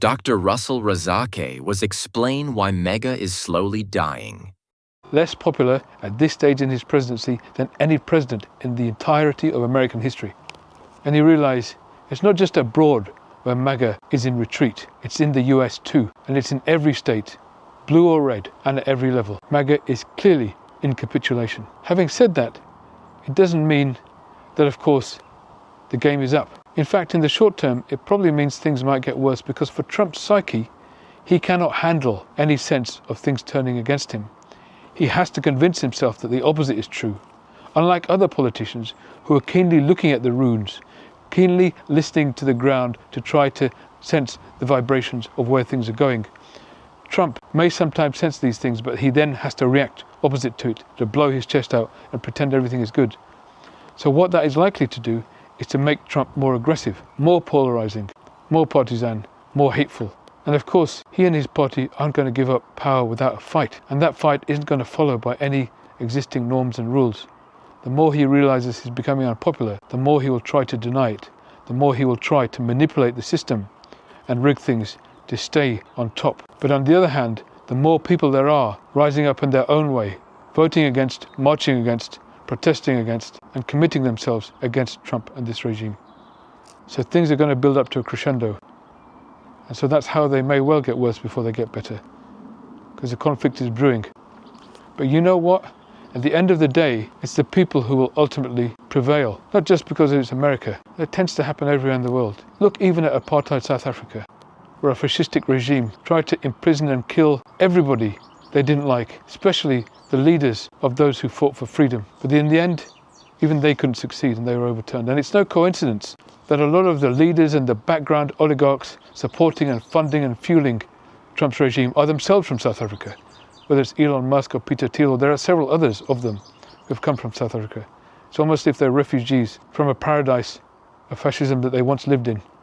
Dr. Russell Razake was explain why Maga is slowly dying. Less popular at this stage in his presidency than any president in the entirety of American history. And you realize it's not just abroad where Maga is in retreat, it's in the US too, and it's in every state, blue or red, and at every level. Maga is clearly in capitulation. Having said that, it doesn't mean that, of course, the game is up. In fact, in the short term, it probably means things might get worse, because for Trump's psyche, he cannot handle any sense of things turning against him. He has to convince himself that the opposite is true. Unlike other politicians who are keenly looking at the runes, keenly listening to the ground to try to sense the vibrations of where things are going, Trump may sometimes sense these things, but he then has to react opposite to it, to blow his chest out and pretend everything is good. So what that is likely to do is to make Trump more aggressive, more polarizing, more partisan, more hateful. And of course, he and his party aren't going to give up power without a fight. And that fight isn't going to follow by any existing norms and rules. The more he realizes he's becoming unpopular, the more he will try to deny it. The more he will try to manipulate the system and rig things to stay on top. But on the other hand, the more people there are rising up in their own way, voting against, marching against, protesting against, and committing themselves against Trump and this regime. So things are going to build up to a crescendo. And so that's how they may well get worse before they get better, because the conflict is brewing. But you know what? At the end of the day, it's the people who will ultimately prevail, not just because it's America. It tends to happen everywhere in the world. Look even at apartheid South Africa, where a fascistic regime tried to imprison and kill everybody they didn't like, especially the leaders of those who fought for freedom. But in the end, even they couldn't succeed and they were overturned. And it's no coincidence that a lot of the leaders and the background oligarchs supporting and funding and fueling Trump's regime are themselves from South Africa. Whether it's Elon Musk or Peter Thiel, there are several others of them who've come from South Africa. It's almost as if they're refugees from a paradise of fascism that they once lived in.